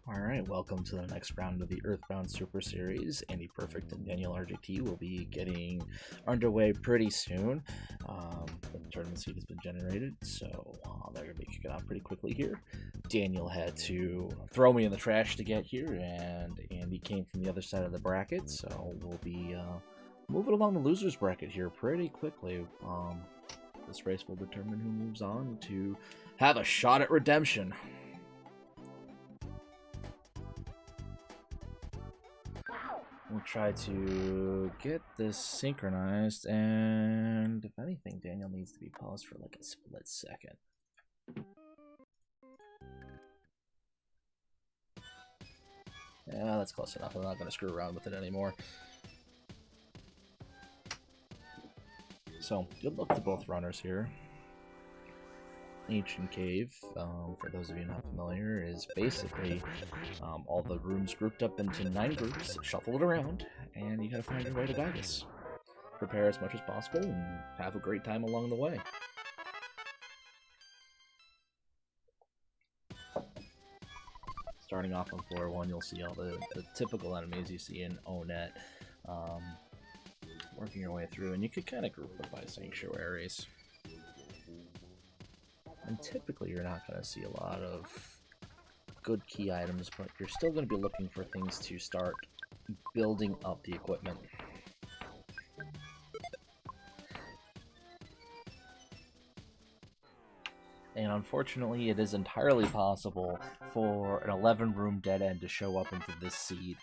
Alright, welcome to the next round of the Earthbound Super Series. AndyPerfect and DanielRGT will be getting underway pretty soon. The tournament seed has been generated, so they're going to be kicking off pretty quickly here. Daniel had to throw me in the trash to get here, and Andy came from the other side of the bracket, so we'll be moving along the loser's bracket here pretty quickly. This race will determine who moves on to have a shot at redemption. We'll try to get this synchronized, and if anything, Daniel needs to be paused for like a split second. Yeah, that's close enough. I'm not going to screw around with it anymore. So, good luck to both runners here. Ancient Cave, for those of you not familiar, is basically all the rooms grouped up into 9 groups, shuffled around, and you gotta find your way to Gygus. Prepare as much as possible and have a great time along the way. Starting off on floor 1, you'll see all the typical enemies you see in ONET. Working your way through, and you could kind of group them by sanctuaries. And typically you're not going to see a lot of good key items, but you're still going to be looking for things to start building up the equipment. And unfortunately, it is entirely possible for an 11-room dead end to show up into this seed.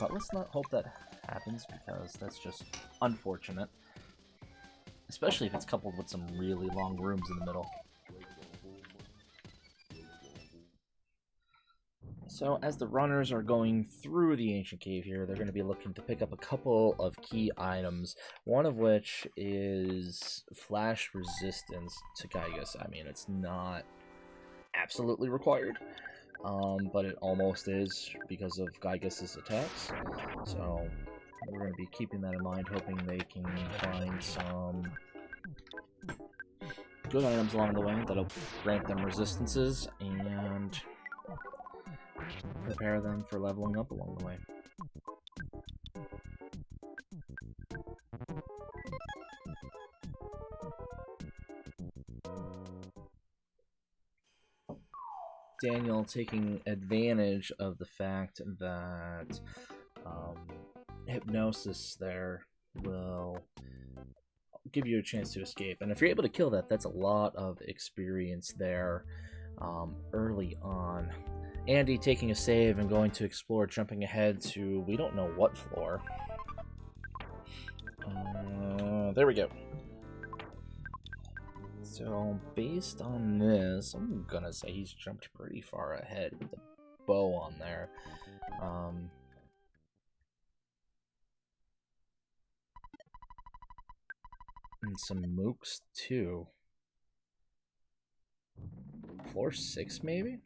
But let's not hope that happens, because that's just unfortunate. Especially if it's coupled with some really long rooms in the middle. So as the runners are going through the Ancient Cave here, they're going to be looking to pick up a couple of key items, one of which is flash resistance to Gygus. I mean, it's not absolutely required, but it almost is because of Gygus's attacks. So we're going to be keeping that in mind, hoping they can find some good items along the way that'll grant them resistances and prepare them for leveling up along the way. Daniel taking advantage of the fact that hypnosis there will give you a chance to escape, and if you're able to kill that, that's a lot of experience there early on. Andy taking a save and going to explore, jumping ahead to we don't know what floor. There we go. So based on this, I'm gonna say he's jumped pretty far ahead with the bow on there. And some mooks too. Floor 6 maybe?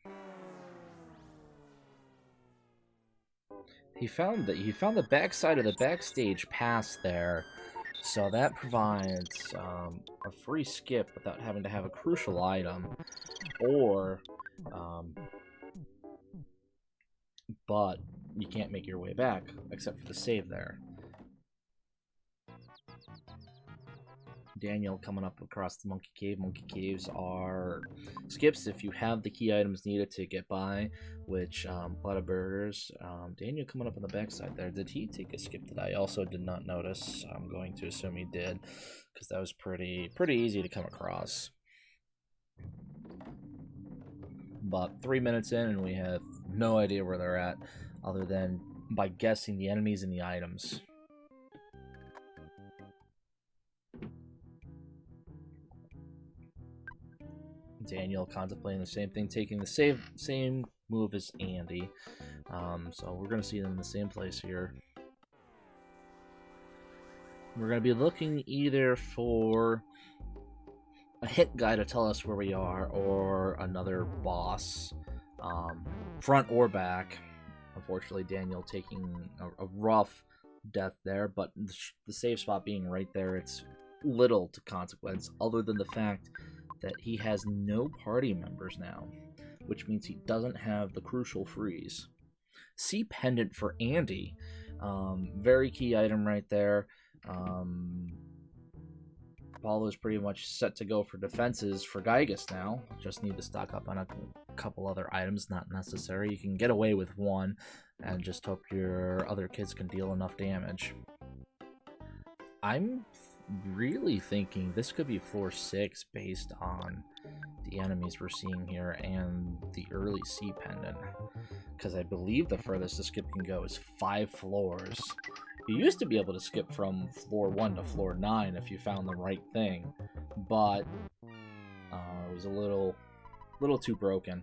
He found the backside of the backstage pass there, so that provides a free skip without having to have a crucial item, or but you can't make your way back except for the save there. Daniel coming up across the Monkey Cave. Monkey Caves are skips if you have the key items needed to get by, which Butterburgers. Daniel coming up on the backside there. Did he take a skip that I also did not notice? I'm going to assume he did, because that was pretty easy to come across. About 3 minutes in, and we have no idea where they're at, other than by guessing the enemies and the items. Daniel contemplating the same thing, taking the same move as Andy. So we're going to see them in the same place here. We're going to be looking either for a hit guy to tell us where we are, or another boss, front or back. Unfortunately, Daniel taking a rough death there, but the save spot being right there, it's little to consequence, other than the fact that he has no party members now, which means he doesn't have the crucial freeze. C pendant for Andy. Very key item right there. Apollo's pretty much set to go for defenses for Gygas now. Just need to stock up on a couple other items, not necessary. You can get away with one and just hope your other kids can deal enough damage. I'm really thinking this could be floor 6 based on the enemies we're seeing here and the early C pendant. Because I believe the furthest the skip can go is 5 floors. You used to be able to skip from floor 1 to floor 9 if you found the right thing, but it was a little too broken.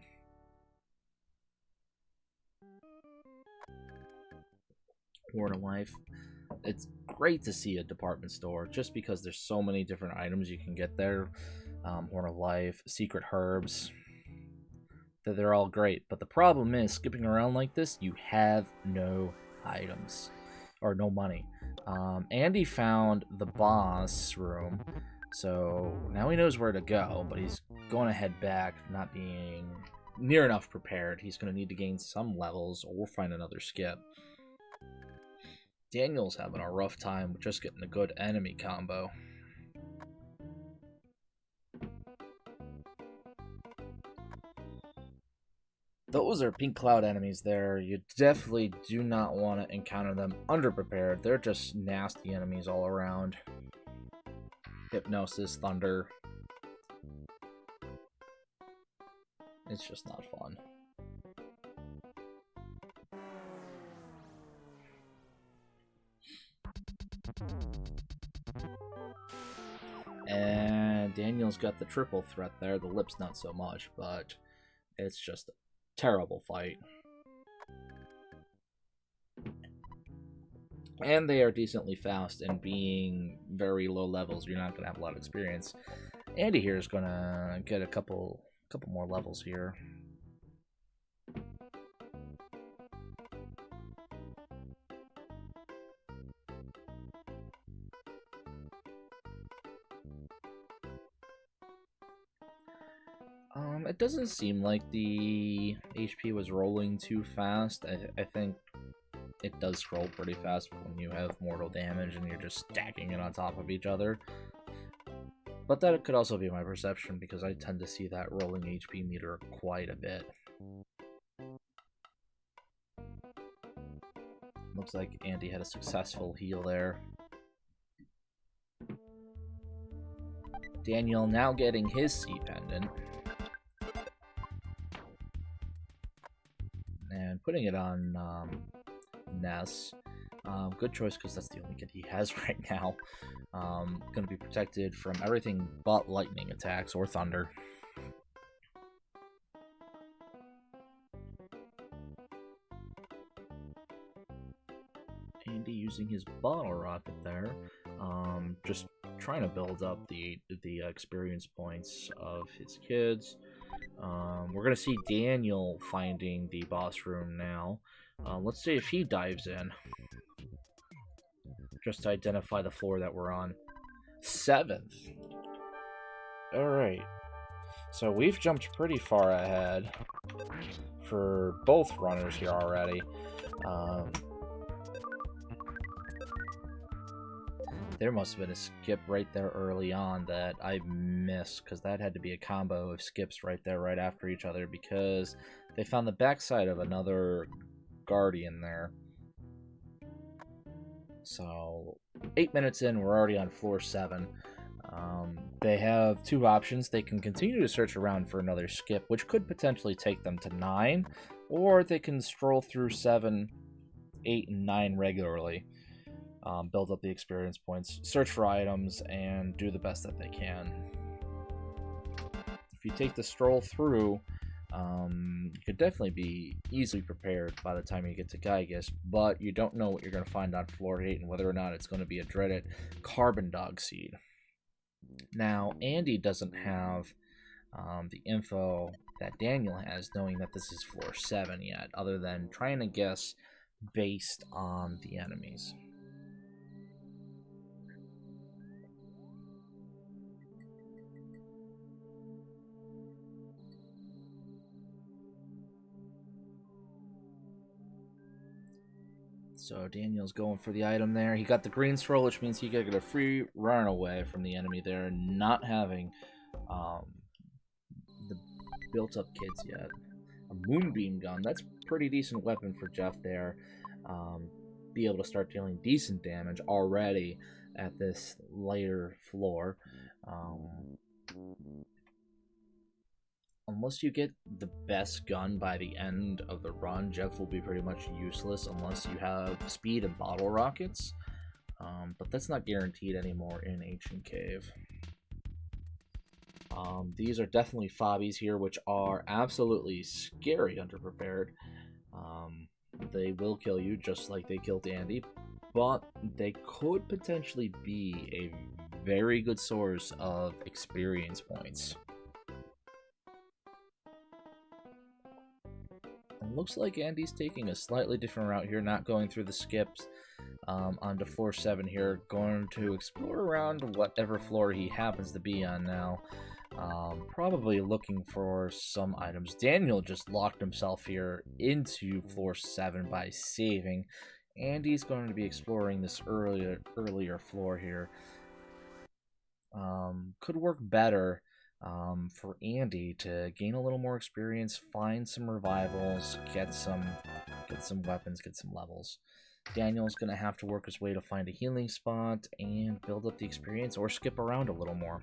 Horn of Life. It's great to see a department store just because there's so many different items you can get there. Horn of Life, Secret Herbs. They're all great, but the problem is skipping around like this, you have no items. Or no money. Andy found the boss room, so now he knows where to go, but he's going to head back, not being near enough prepared. He's going to need to gain some levels, or we'll find another skip. Daniel's having a rough time with just getting a good enemy combo. Those are pink cloud enemies there. You definitely do not want to encounter them underprepared. They're just nasty enemies all around. Hypnosis, Thunder. It's just not fun. And Daniel's got the triple threat there. The lips not so much, but it's just terrible fight. And they are decently fast, and being very low levels, you're not going to have a lot of experience. Andy here is going to get a couple more levels here. It doesn't seem like the HP was rolling too fast. I think it does scroll pretty fast when you have mortal damage and you're just stacking it on top of each other. But that could also be my perception because I tend to see that rolling HP meter quite a bit. Looks like Andy had a successful heal there. Daniel now getting his C pendant. And putting it on Ness. Good choice because that's the only kid he has right now. Going to be protected from everything but lightning attacks or thunder. Andy using his bottle rocket there. Just trying to build up the experience points of his kids. We're going to see Daniel finding the boss room now. Let's see if he dives in. Just to identify the floor that we're on. 7th. Alright. So we've jumped pretty far ahead for both runners here already. There must have been a skip right there early on that I missed, because that had to be a combo of skips right there, right after each other, because they found the backside of another Guardian there. So, 8 minutes in, we're already on floor 7. They have 2 options. They can continue to search around for another skip, which could potentially take them to 9, or they can stroll through 7, 8, and 9 regularly. Build up the experience points, search for items, and do the best that they can. If you take the stroll through, you could definitely be easily prepared by the time you get to Gygas, but you don't know what you're going to find on floor 8 and whether or not it's going to be a dreaded Carbon Dog Seed. Now, Andy doesn't have the info that Daniel has, knowing that this is floor 7 yet, other than trying to guess based on the enemies. So Daniel's going for the item there. He got the green scroll, which means he got a free run away from the enemy there, not having the built-up kits yet. A moonbeam gun, that's a pretty decent weapon for Jeff there. Be able to start dealing decent damage already at this later floor. Unless you get the best gun by the end of the run, Jeff will be pretty much useless unless you have speed and bottle rockets. But that's not guaranteed anymore in Ancient Cave. These are definitely fobbies here, which are absolutely scary underprepared. They will kill you just like they killed Andy, but they could potentially be a very good source of experience points. It looks like Andy's taking a slightly different route here, not going through the skips onto floor 7 here, going to explore around whatever floor he happens to be on now. Probably looking for some items. Daniel just locked himself here into floor 7 by saving. Andy's going to be exploring this earlier floor here. Could work better for Andy to gain a little more experience, find some revivals, get some weapons, get some levels. Daniel's going to have to work his way to find a healing spot and build up the experience or skip around a little more.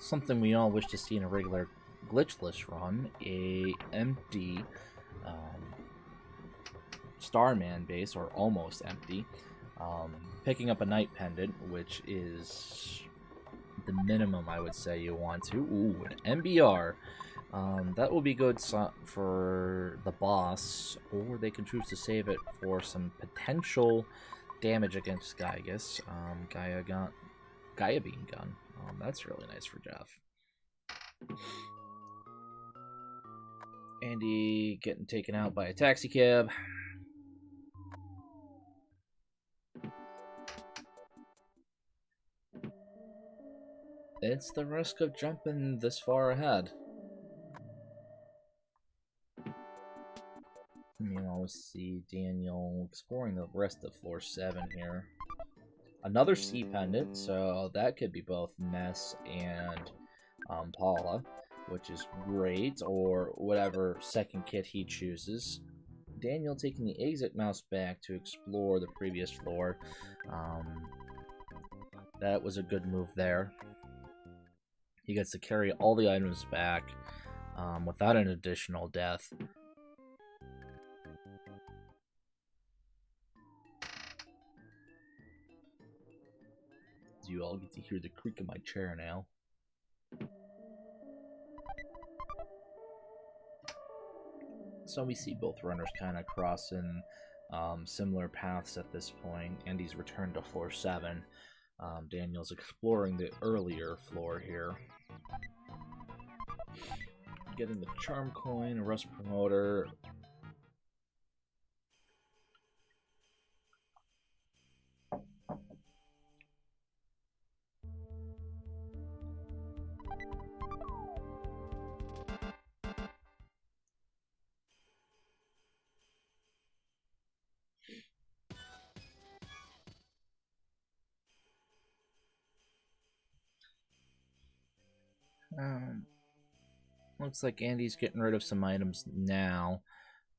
Something we all wish to see in a regular glitchless run, a empty Starman base, or almost empty. Picking up a Night Pendant, which is the minimum I would say you want to. Ooh, an MBR. That will be good for the boss, or they can choose to save it for some potential damage against Gygus. Gaia Beam Gun. That's really nice for Jeff. Andy getting taken out by a taxi cab. It's the risk of jumping this far ahead. Meanwhile, we see Daniel exploring the rest of floor 7 here. Another C pendant, so that could be both Ness and Paula, which is great, or whatever second kit he chooses. Daniel taking the exit mouse back to explore the previous floor. That was a good move there. He gets to carry all the items back without an additional death. You all get to hear the creak of my chair now. So we see both runners kind of crossing similar paths at this point. Andy's returned to floor 7. Daniel's exploring the earlier floor here. Getting the charm coin, a rust promoter. Looks like Andy's getting rid of some items now.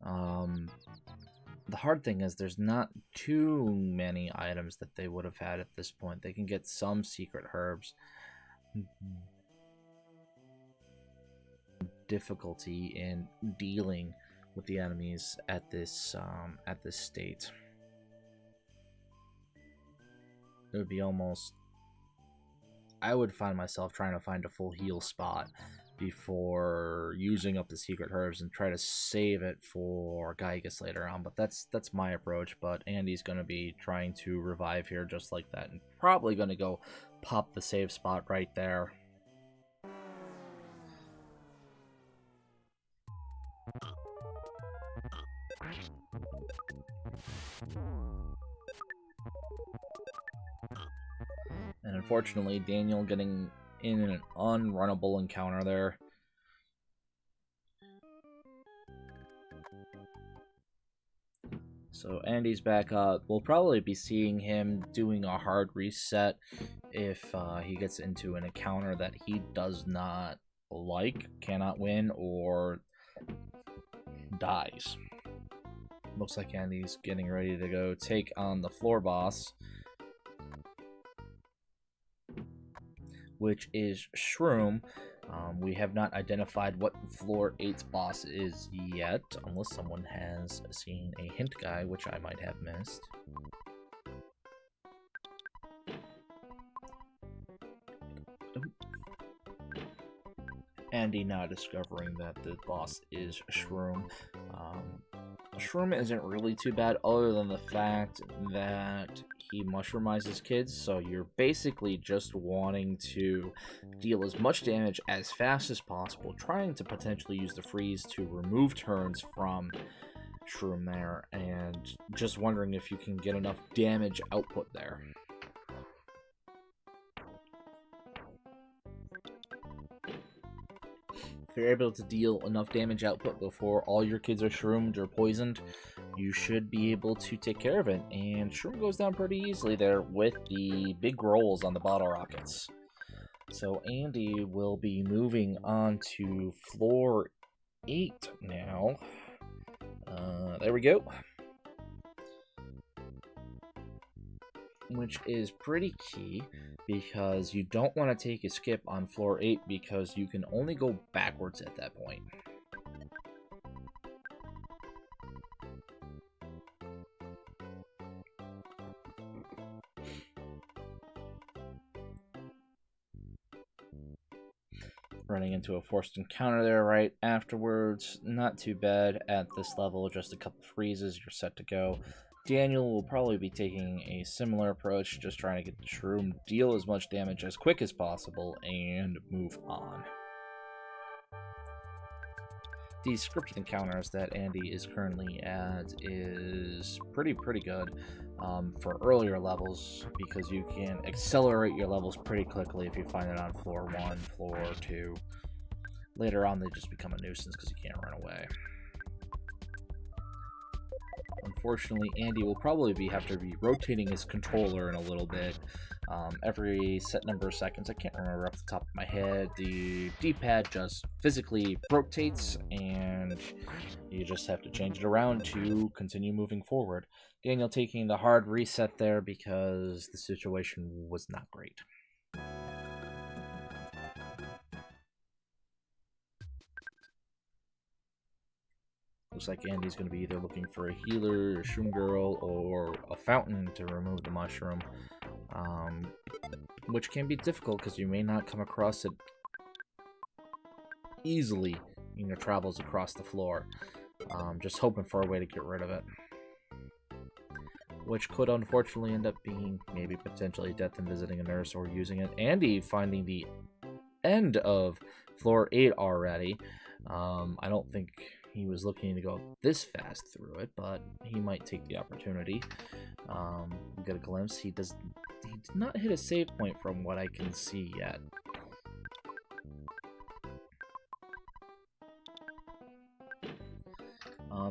The hard thing is there's not too many items that they would have had at this point. They can get some secret herbs. Difficulty in dealing with the enemies at this state. It would be almost... I would find myself trying to find a full heal spot before using up the secret herbs and try to save it for Gygus later on, but that's my approach. But Andy's going to be trying to revive here just like that, and probably going to go pop the save spot right there. And unfortunately, Daniel getting in an unrunnable encounter there. So Andy's back up. We'll probably be seeing him doing a hard reset if he gets into an encounter that he does not like, cannot win, or dies. Looks like Andy's getting ready to go take on the floor boss, which is Shroom. We have not identified what floor 8's boss is yet, unless someone has seen a hint guy, which I might have missed. Andy now discovering that the boss is Shroom. Shroom isn't really too bad, other than the fact that he mushroomizes kids, so you're basically just wanting to deal as much damage as fast as possible, trying to potentially use the freeze to remove turns from Shroom there, and just wondering if you can get enough damage output there. If you're able to deal enough damage output before all your kids are shroomed or poisoned, you should be able to take care of it. And Shroom goes down pretty easily there with the big rolls on the bottle rockets. So Andy will be moving on to floor 8 now. There we go. Which is pretty key, because you don't want to take a skip on floor 8 because you can only go backwards at that point. Running into a forced encounter there right afterwards. Not too bad at this level, just a couple freezes, you're set to go. Daniel will probably be taking a similar approach, just trying to get the Shroom, deal as much damage as quick as possible, and move on. The scripted encounters that Andy is currently at is pretty good for earlier levels, because you can accelerate your levels pretty quickly if you find it on floor 1, floor 2. Later on, they just become a nuisance because you can't run away. Unfortunately, Andy will probably have to be rotating his controller in a little bit. Every set number of seconds, I can't remember off the top of my head, the D-pad just physically rotates, and you just have to change it around to continue moving forward. Daniel taking the hard reset there because the situation was not great. Looks like Andy's going to be either looking for a healer, a Shroom Girl, or a fountain to remove the mushroom, which can be difficult because you may not come across it easily in your travels across the floor. Just hoping for a way to get rid of it, which could unfortunately end up being maybe potentially death and visiting a nurse or using it. Andy finding the end of floor 8 already. I don't think he was looking to go this fast through it, but he might take the opportunity. We get a glimpse. He did not hit a save point from what I can see yet.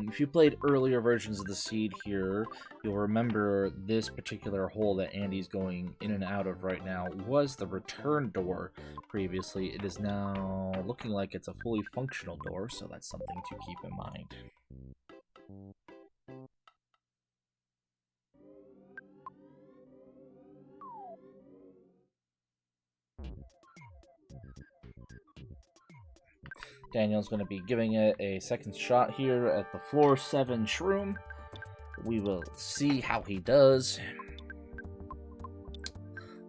If you played earlier versions of the seed here, you'll remember this particular hole that Andy's going in and out of right now was the return door previously. It is now looking like it's a fully functional door, so that's something to keep in mind. Daniel's going to be giving it a second shot here at the floor 7 Shroom. We will see how he does.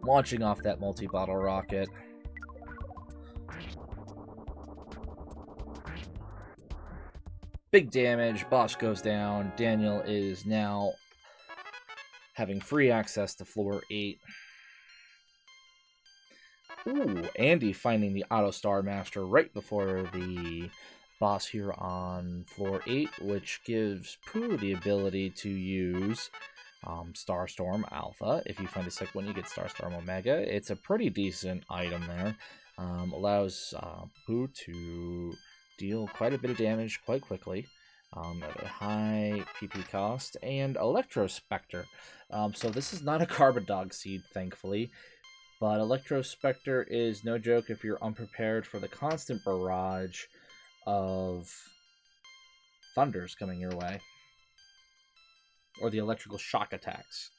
Launching off that multi-bottle rocket. Big damage, boss goes down. Daniel is now having free access to floor 8. Ooh, Andy finding the Auto Star Master right before the boss here on floor 8, which gives Pooh the ability to use Starstorm Alpha. If you find a second one, you get Starstorm Omega. It's a pretty decent item there. Allows Pooh to deal quite a bit of damage quite quickly at a high PP cost. And Electrospectre. So this is not a Carbon Dog seed, thankfully. But Electrospectre is no joke if you're unprepared for the constant barrage of thunders coming your way. Or the electrical shock attacks.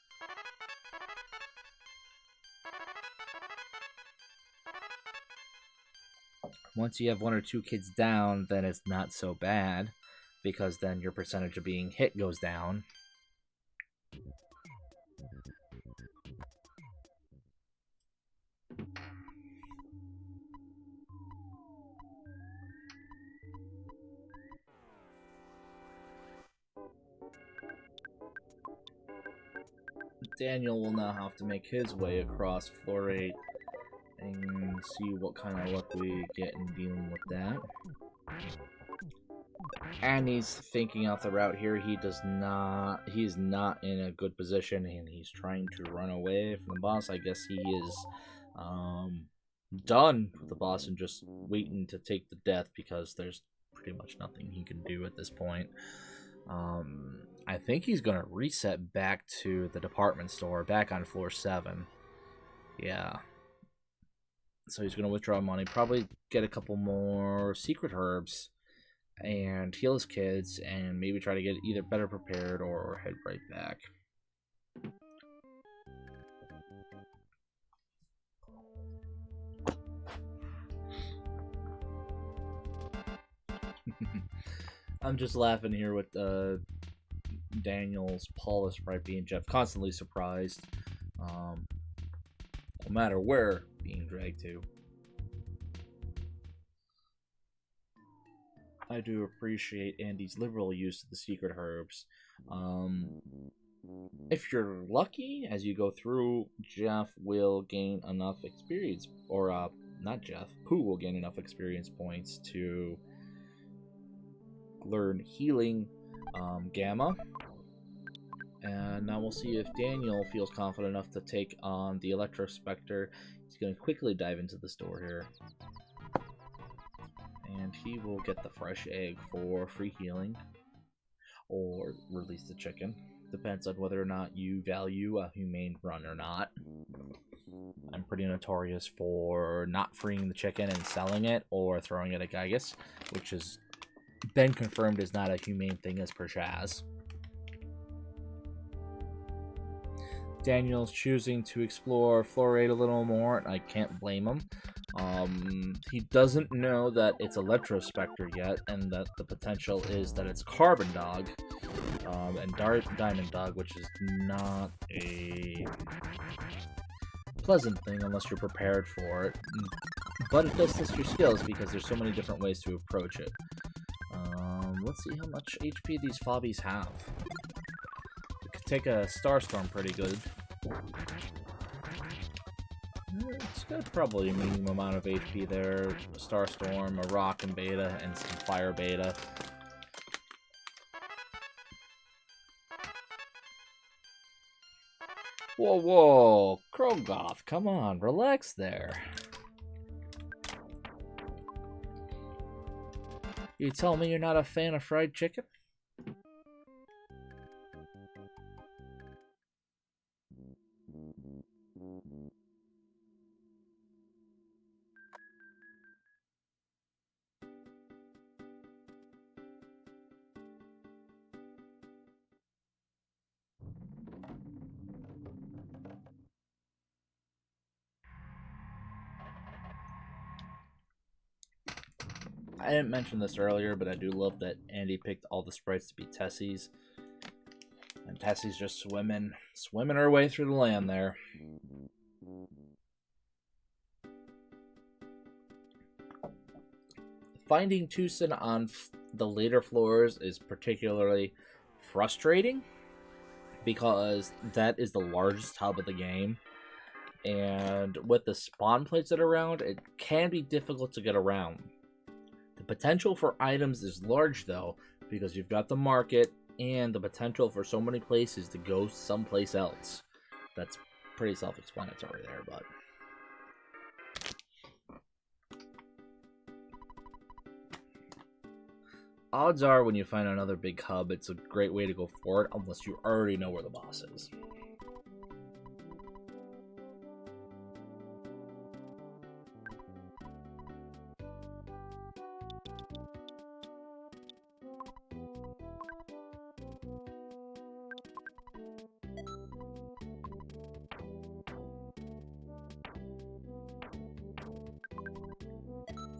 Once you have one or two kids down, then it's not so bad, because then your percentage of being hit goes down. Daniel will now have to make his way across floor 8 and see what kind of luck we get in dealing with that. And he's thinking out the route here. He's not in a good position, and he's trying to run away from the boss. I guess he is done with the boss and just waiting to take the death, because there's pretty much nothing he can do at this point. I think he's going to reset back to the department store, back on floor 7. Yeah. So he's going to withdraw money, probably get a couple more secret herbs, and heal his kids, and maybe try to get either better prepared or head right back. I'm just laughing here with Daniel's Paula sprite being Jeff, constantly surprised, no matter where being dragged to. I do appreciate Andy's liberal use of the secret herbs. If you're lucky, as you go through, Jeff will gain enough experience, or not Jeff, Pooh will gain enough experience points to learn healing Gamma. And now we'll see if Daniel feels confident enough to take on the Electrospectre. He's going to quickly dive into the store here. And he will get the fresh egg for free healing. Or release the chicken. Depends on whether or not you value a humane run or not. I'm pretty notorious for not freeing the chicken and selling it, or throwing it at Gygus, which has been confirmed is not a humane thing as per Chaz. Daniel's choosing to explore floor 8 a little more, and I can't blame him. He doesn't know that it's Electrospectre yet, and that the potential is that it's Carbon Dog, and Diamond Dog, which is not a pleasant thing unless you're prepared for it. But it does test your skills, because there's so many different ways to approach it. Let's see how much HP these Fobbies have. It could take a Starstorm pretty good. It's got probably a minimum amount of HP there. A Starstorm, a Rock and Beta, and some Fire Beta. Whoa, whoa! Krogoth, come on, relax there. You tell me you're not a fan of fried chicken? I didn't mention this earlier, but I do love that Andy picked all the sprites to be Tessies. And Tessie's just swimming her way through the land there. Finding Tucson on the later floors is particularly frustrating, because that is the largest hub of the game. And with the spawn plates that are around, it can be difficult to get around. The potential for items is large, though, because you've got the market and the potential for so many places to go someplace else. That's pretty self-explanatory there, but... Odds are when you find another big hub, it's a great way to go for it, unless you already know where the boss is.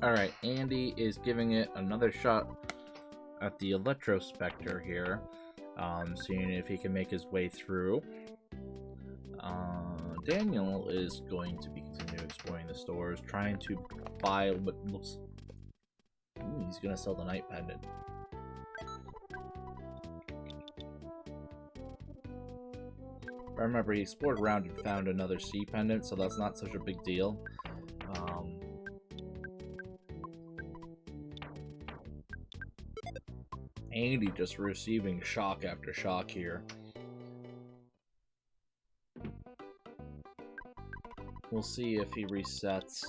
Alright, Andy is giving it another shot at the Electrospectre here, seeing if he can make his way through. Daniel is going to be continuing exploring the stores, trying to buy what looks... Ooh, he's going to sell the Night Pendant. I remember he explored around and found another Sea Pendant, so that's not such a big deal. Andy just receiving shock after shock here. We'll see if he resets,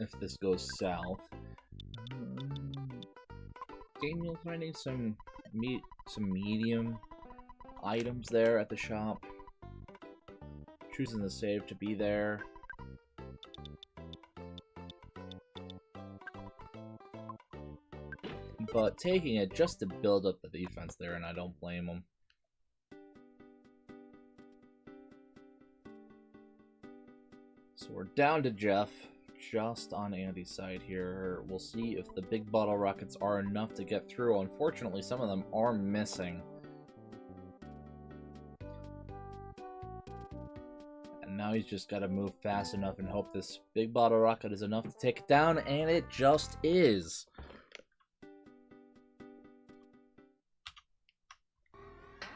if this goes south. Daniel finding some medium items there at the shop. Choosing the save to be there. But taking it just to build up the defense there, and I don't blame him. So we're down to Jeff, just on Andy's side here. We'll see if the big bottle rockets are enough to get through. Unfortunately, some of them are missing. And now he's just got to move fast enough and hope this big bottle rocket is enough to take it down, and it just is.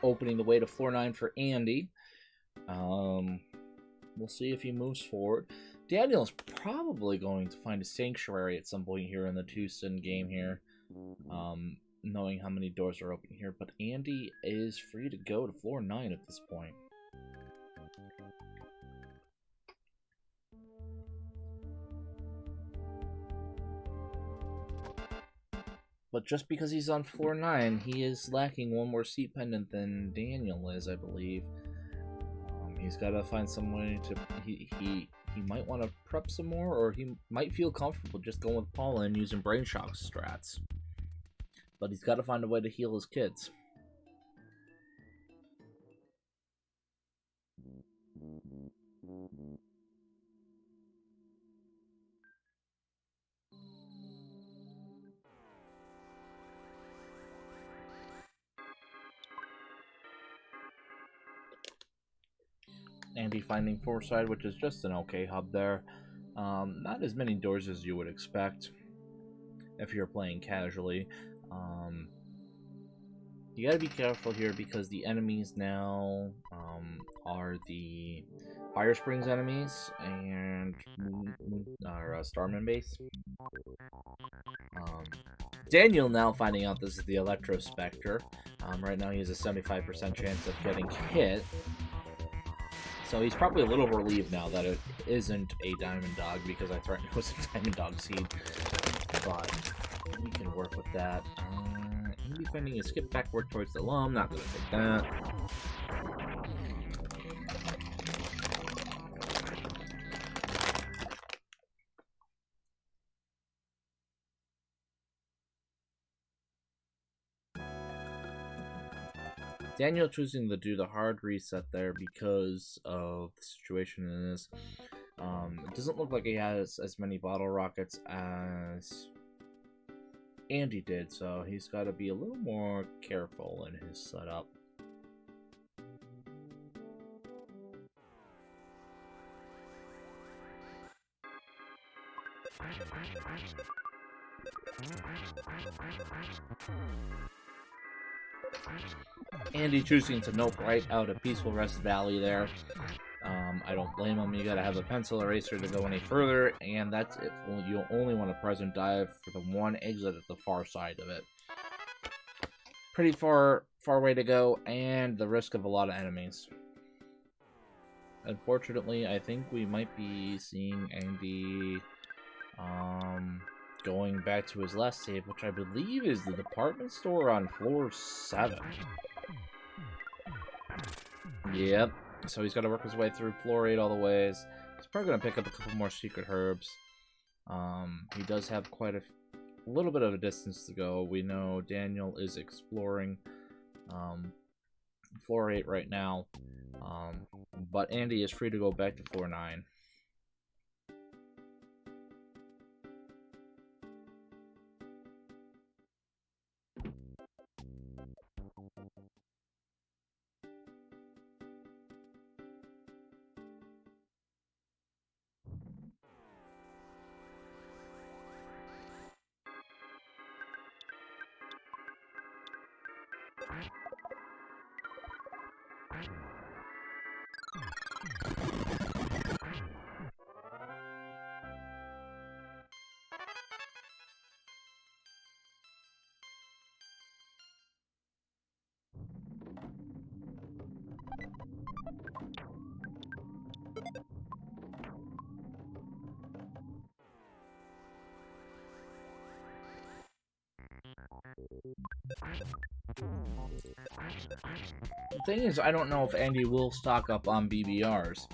Opening the way to floor 9 for Andy. We'll see if he moves forward. Daniel's probably going to find a sanctuary at some point here in the two-sin game here, knowing how many doors are open here. But Andy is free to go to floor 9 at this point. But just because he's on floor 9, he is lacking one more Sea Pendant than Daniel is, I believe. He's got to find some way to... He might want to prep some more, or he might feel comfortable just going with Paula and using Brain Shock strats. But he's got to find a way to heal his kids. Andy finding Foresight, which is just an okay hub there. Not as many doors as you would expect if you're playing casually. You gotta be careful here because the enemies now are the Fire Springs enemies and our Starman base. Daniel now finding out this is the Electrospectre. Right now he has a 75% chance of getting hit. So he's probably a little relieved now that it isn't a Diamond Dog, because I threatened it was a Diamond Dog seed. But we can work with that. Maybe finding a skip backward towards the Lum. Not gonna take that. Daniel choosing to do the hard reset there because of the situation in this. It doesn't look like he has as many bottle rockets as Andy did, so he's got to be a little more careful in his setup. Andy choosing to nope right out of Peaceful Rest Valley there. I don't blame him. You gotta have a pencil eraser to go any further, and that's it. Well, you only want to present dive for the one exit at the far side of it. pretty far way to go, and the risk of a lot of enemies. Unfortunately, I think we might be seeing Andy going back to his last save, which I believe is the department store on floor 7. Yep. So he's got to work his way through floor 8 all the ways. He's probably going to pick up a couple more secret herbs. He does have quite a little bit of a distance to go. We know Daniel is exploring floor 8 right now. But Andy is free to go back to floor 9. The thing is, I don't know if Andy will stock up on BBRs,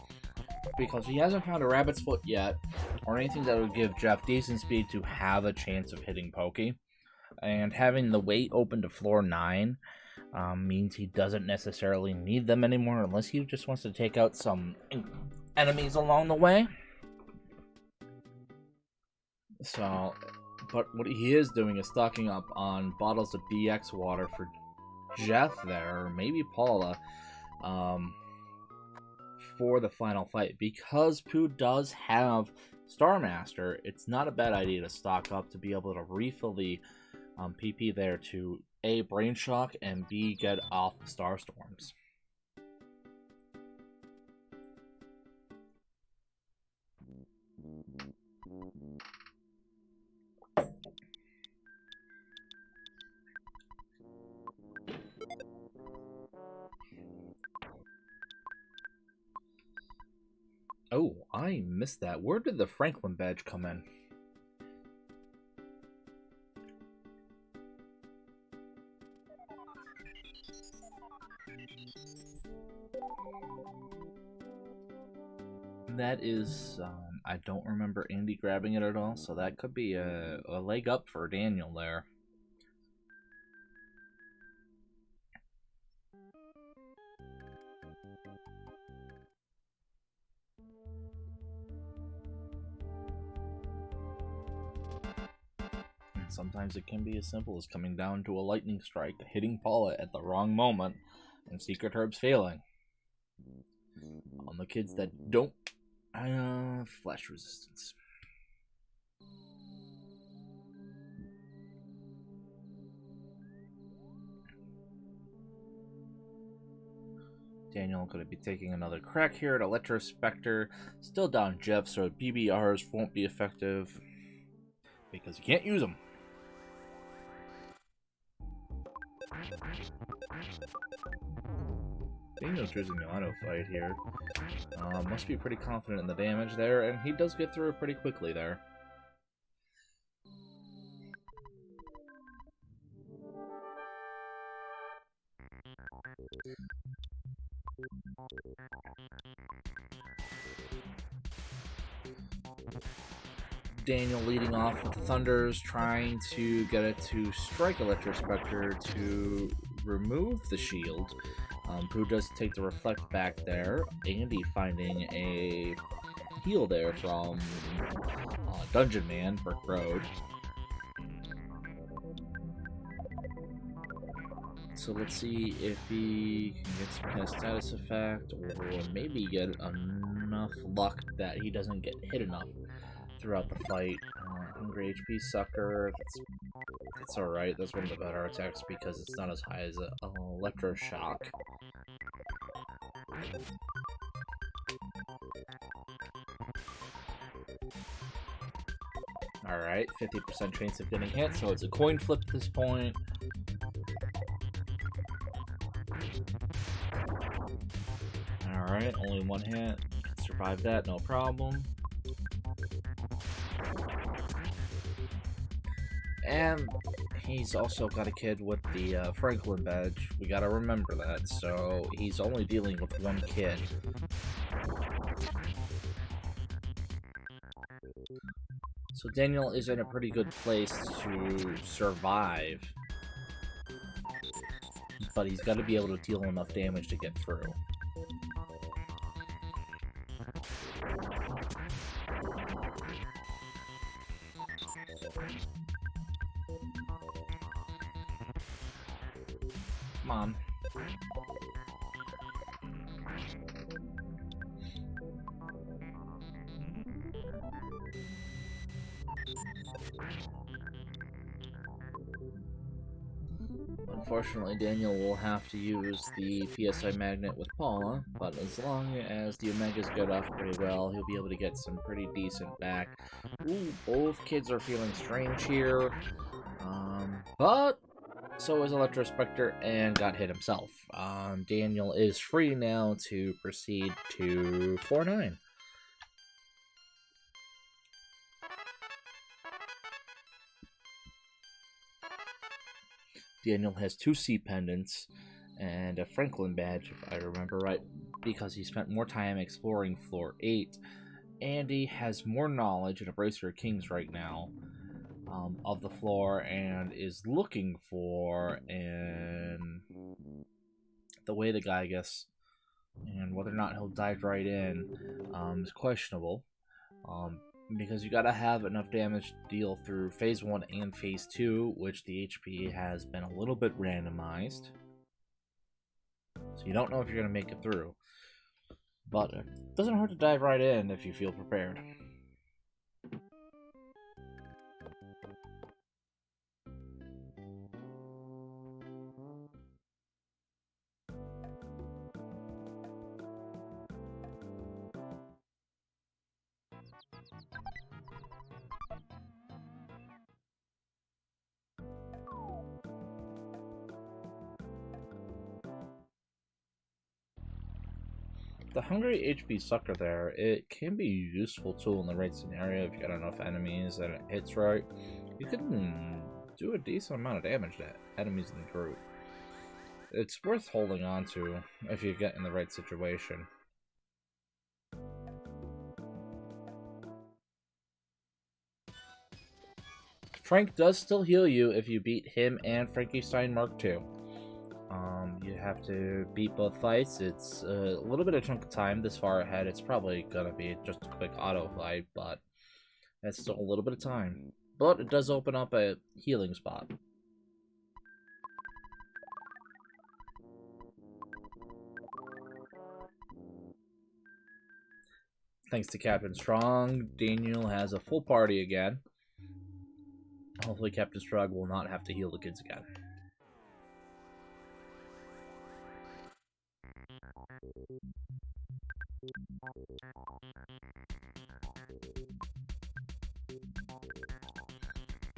because he hasn't found a rabbit's foot yet, or anything that would give Jeff decent speed to have a chance of hitting Pokey. And having the weight open to floor 9 means he doesn't necessarily need them anymore, unless he just wants to take out some enemies along the way. So, but what he is doing is stocking up on bottles of DX water for Jeff there, or maybe Paula, for the final fight. Because Pooh does have Star Master, it's not a bad idea to stock up to be able to refill the PP there to A, Brain Shock, and B, get off the Star Storms. Oh, I missed that. Where did the Franklin badge come in? That is, I don't remember Andy grabbing it at all, so that could be a leg up for Daniel there. Sometimes it can be as simple as coming down to a lightning strike, hitting Paula at the wrong moment, and secret herbs failing. On the kids that don't flash resistance. Daniel going to be taking another crack here at Electrospector. Still down Jeff, so BBRs won't be effective because you can't use them. Daniel's choosing the auto fight here. Must be pretty confident in the damage there, and he does get through it pretty quickly there. Daniel leading off with the Thunders, trying to get it to strike Electrospector to remove the shield. Pooh does take the reflect back there. Andy finding a heal there from Dungeon Man, Brick Road. So let's see if he can get some kind of status effect, or maybe get enough luck that he doesn't get hit enough throughout the fight. Hungry HP Sucker, that's alright. That's one of the better attacks because it's not as high as an Electroshock. Alright, 50% chance of getting hit, so it's a coin flip at this point. Alright, only one hit. Survive that, no problem. And he's also got a kid with the Franklin badge. We gotta remember that. So he's only dealing with one kid. So Daniel is in a pretty good place to survive. But he's got to be able to deal enough damage to get through. Come on. Unfortunately, Daniel will have to use the PSI magnet with Paula, but as long as the Omegas get off pretty well, he'll be able to get some pretty decent back. Ooh, both kids are feeling strange here. But so is Electrospectre and got hit himself. Daniel is free now to proceed to 4-9. Daniel has 2 C pendants and a Franklin badge, if I remember right, because he spent more time exploring floor 8. Andy has more knowledge and a bracer of kings right now of the floor and is looking for the way the guy, I guess, and whether or not he'll dive right in is questionable. Because you gotta have enough damage to deal through phase 1 and phase 2, which the HP has been a little bit randomized. So you don't know if you're gonna make it through. But it doesn't hurt to dive right in if you feel prepared. The Hungry HP Sucker there, it can be a useful tool in the right scenario if you got enough enemies and it hits right. You can do a decent amount of damage to enemies in the group. It's worth holding on to if you get in the right situation. Frank does still heal you if you beat him and Frankenstein Mark II. You have to beat both fights. It's a little bit of chunk of time this far ahead. It's probably gonna be just a quick auto fight, but that's still a little bit of time. But it does open up a healing spot. Thanks to Captain Strong, Daniel has a full party again. Hopefully Captain Strong will not have to heal the kids again.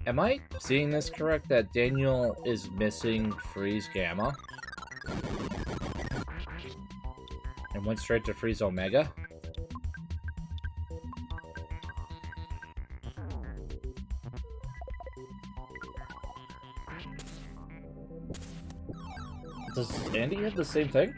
Am I seeing this correct, that Daniel is missing Freeze Gamma? And went straight to Freeze Omega? Does Andy have the same thing?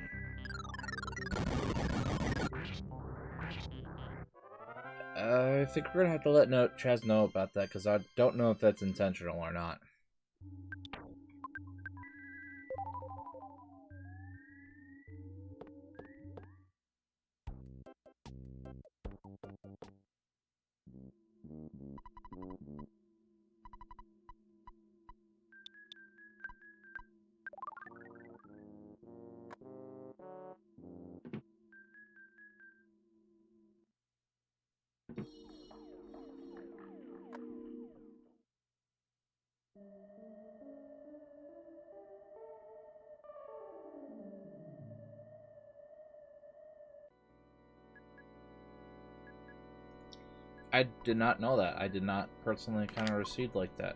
I think we're gonna have to let Chaz know about that, because I don't know if that's intentional or not. I did not know that. I did not personally kind of receive like that.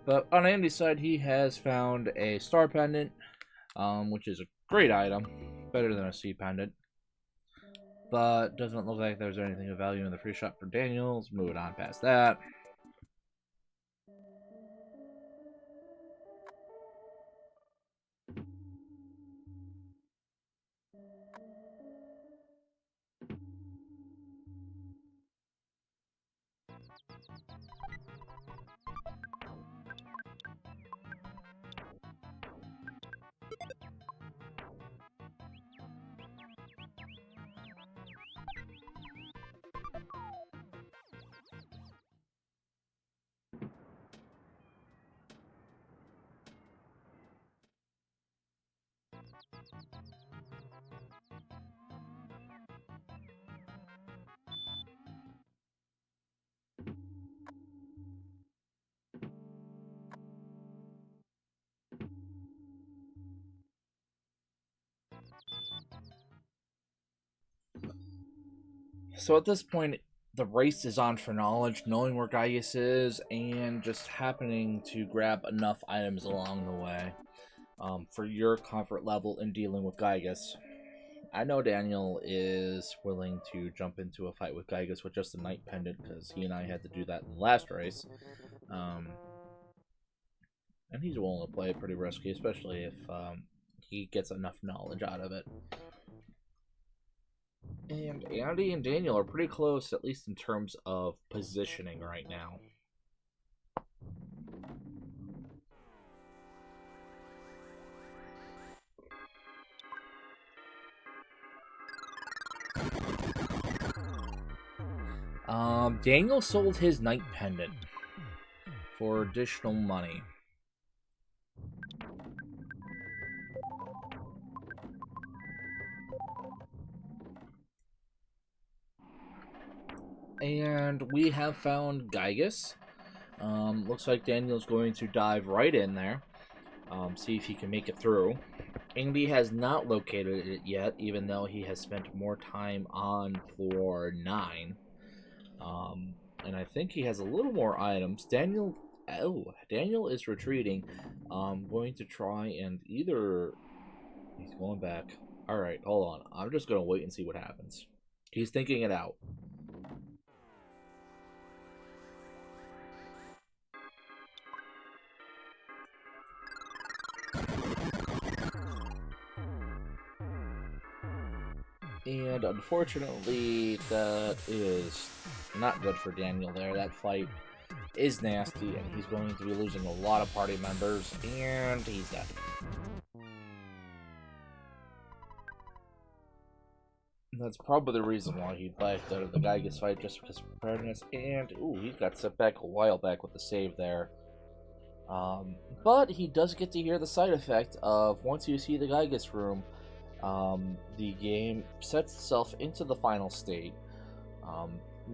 But on Andy's side, he has found a Star Pendant, which is a great item. Better than a C Pendant. but doesn't look like there's anything of value in the free shop for Daniel. Let's move it on past that. So at this point, the race is on for knowledge, knowing where Gaius is, and just happening to grab enough items along the way for your comfort level in dealing with Gaius. I know Daniel is willing to jump into a fight with Gaius with just a Knight Pendant, because he and I had to do that in the last race. And he's willing to play it pretty risky, especially if he gets enough knowledge out of it. And Andy and Daniel are pretty close, at least in terms of positioning right now. Daniel sold his Knight Pendant for additional money. And we have found Gaius. Looks like Daniel's going to dive right in there. See if he can make it through. Andy has not located it yet, even though he has spent more time on floor 9. And I think he has a little more items. Daniel is retreating. Going to try and either... He's going back. Alright, hold on. I'm just going to wait and see what happens. He's thinking it out. And unfortunately, that is not good for Daniel there. That fight is nasty, and he's going to be losing a lot of party members, and he's dead. That's probably the reason why he backed out of the Gaius fight, just because of preparedness. And, ooh, he got set back a while back with the save there. But he does get to hear the side effect of, once you see the Gaius room, the game sets itself into the final state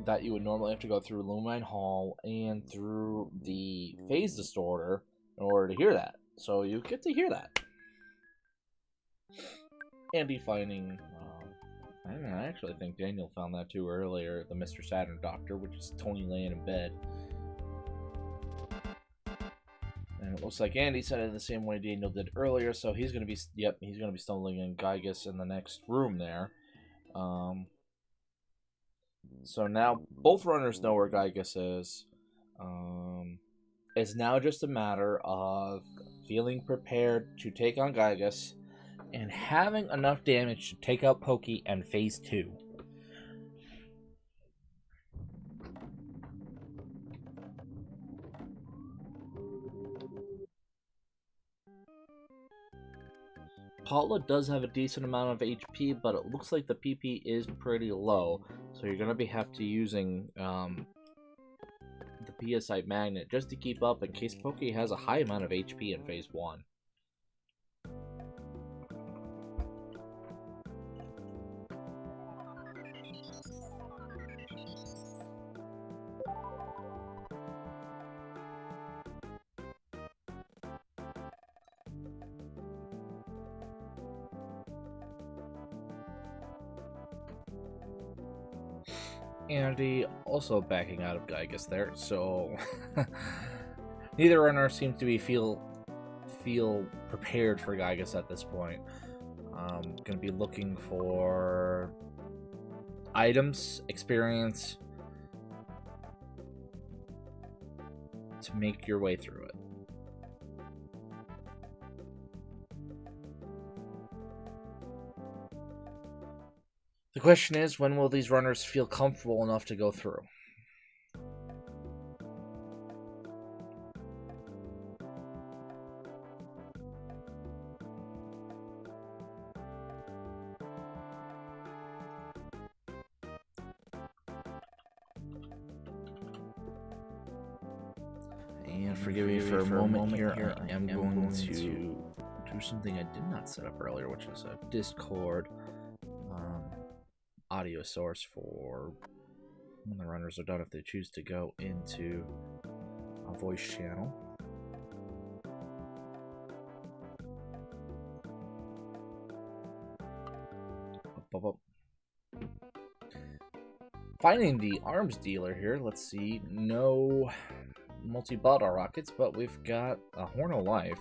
that you would normally have to go through Lumine Hall and through the phase distorter in order to hear that. So you get to hear that. Andy finding... I actually think Daniel found that too earlier, the Mr. Saturn Doctor, which is Tony laying in bed. And it looks like Andy said it the same way Daniel did earlier, so he's going to be, he's going to be stumbling in Gaius in the next room there. So now both runners know where Gaius is. It's now just a matter of feeling prepared to take on Gaius and having enough damage to take out Pokey and Phase 2. Paula does have a decent amount of HP, but it looks like the PP is pretty low, so you're going to have to using the PSI Magnet just to keep up in case Pokey has a high amount of HP in Phase 1. Andy also backing out of Gaius there, so neither runner seems to be feel prepared for Gaius at this point. Going to be looking for items, experience to make your way through it. The question is, when will these runners feel comfortable enough to go through? And forgive me for a moment here, I am going to do something I did not set up earlier, which is a Discord audio source for when the runners are done if they choose to go into a voice channel. Finding the arms dealer here. Let's see. No multi-bottle rockets, but we've got a Horn of Life.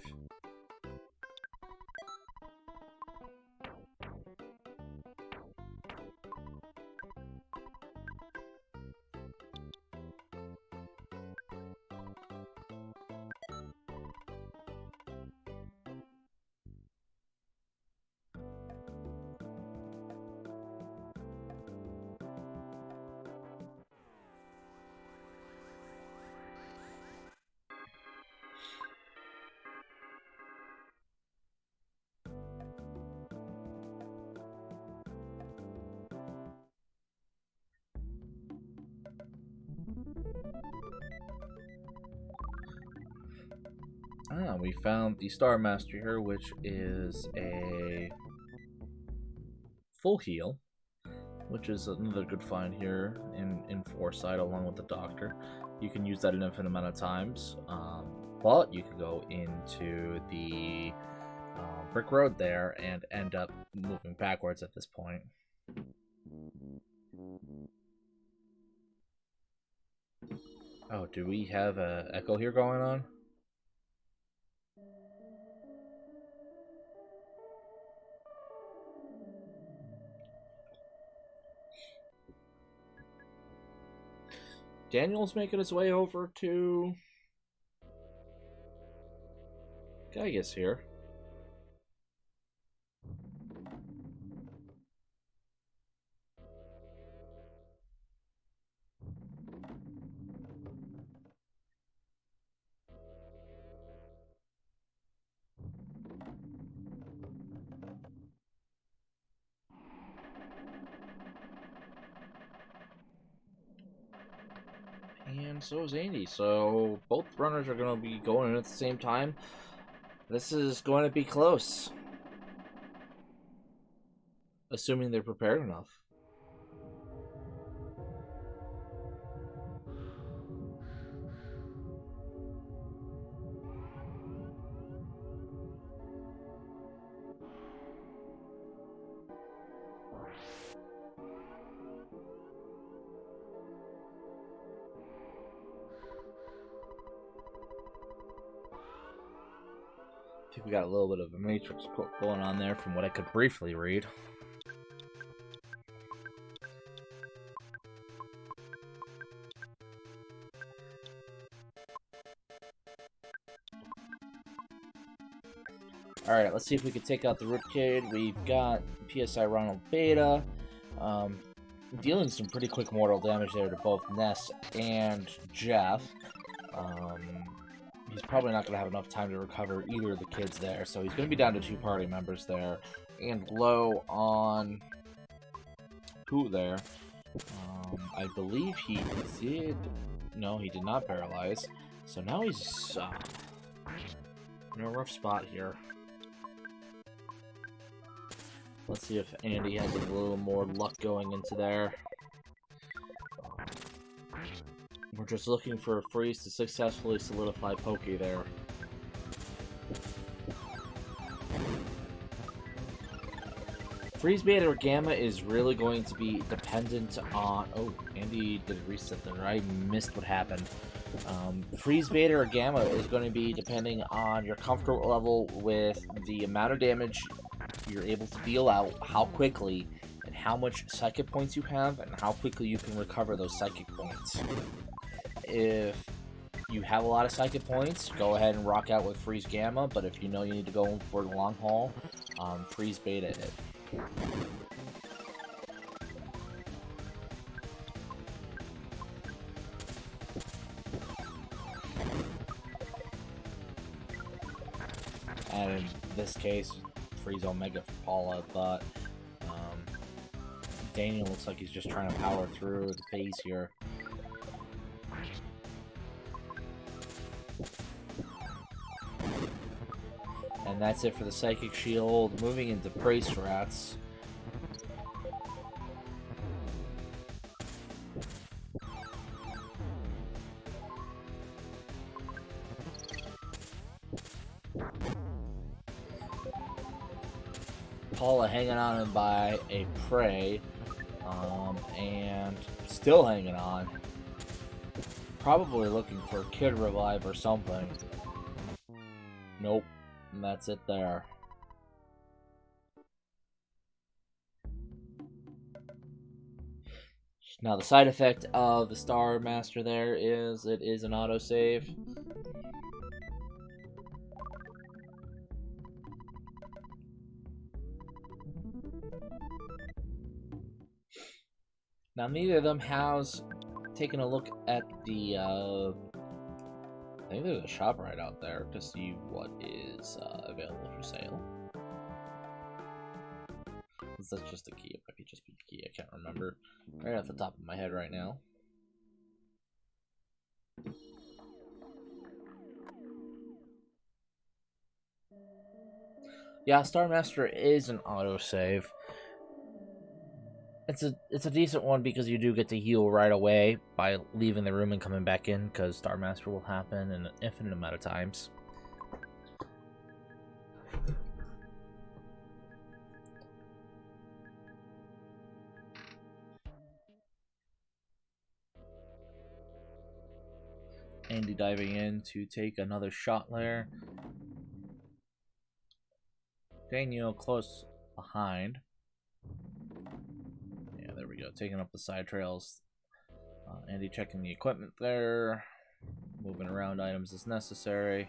We found the Star Master here, which is a full heal, which is another good find here in Foresight, along with the Doctor. You can use that an infinite amount of times, but you can go into the brick road there and end up moving backwards at this point. Oh, do we have a echo here going on? Daniel's making his way over to Gaius here. And so is Andy. So both runners are going to be going in at the same time. This is going to be close. Assuming they're prepared enough. I think we got a little bit of a Matrix quote going on there from what I could briefly read. Alright, let's see if we can take out the Rootkid. We've got PSI Ronald Beta. Dealing some pretty quick mortal damage there to both Ness and Jeff. He's probably not going to have enough time to recover either of the kids there, so he's going to be down to 2 party members there. And low on who there? I believe he did... No, he did not paralyze. So now he's in a rough spot here. Let's see if Andy has a little more luck going into there. We're just looking for a freeze to successfully solidify Pokey there. Freeze Beta or Gamma is really going to be dependent on... Oh, Andy did a reset there. I missed what happened. Freeze Beta or Gamma is going to be depending on your comfort level with the amount of damage you're able to deal out, how quickly, and how much psychic points you have and how quickly you can recover those psychic points. If you have a lot of psychic points, go ahead and rock out with Freeze Gamma, but if you know you need to go for the long haul, Freeze Beta it. And in this case, Freeze Omega for Paula, but Daniel looks like he's just trying to power through the phase here. And that's it for the Psychic Shield. Moving into Prey Strats. Paula hanging on him by a Prey. And still hanging on. Probably looking for a Kid Revive or something. Nope. And that's it there. Now the side effect of the Star Master there is it is an autosave. Now neither of them has taken a look at the I think there's a shop right out there to see what is available for sale. That's just a key. It might be just be a key. I can't remember right off the top of my head right now. Yeah, Star Master is an autosave. It's a decent one because you do get to heal right away by leaving the room and coming back in, because Star Master will happen in an infinite amount of times. Andy diving in to take another shot there. Daniel close behind. Yeah, there we go. Taking up the side trails. Andy checking the equipment there. Moving around items as necessary.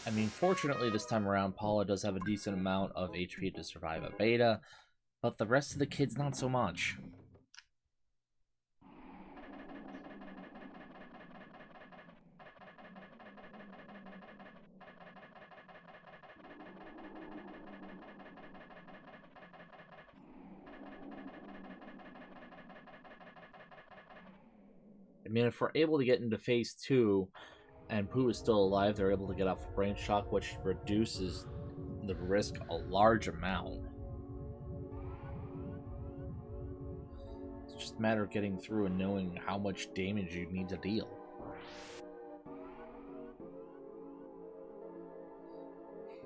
I mean, fortunately this time around, Paula does have a decent amount of HP to survive a beta, but the rest of the kids not so much. I mean, if we're able to get into phase 2 and Pooh is still alive, they're able to get off Brain Shock, which reduces the risk a large amount. It's just a matter of getting through and knowing how much damage you need to deal.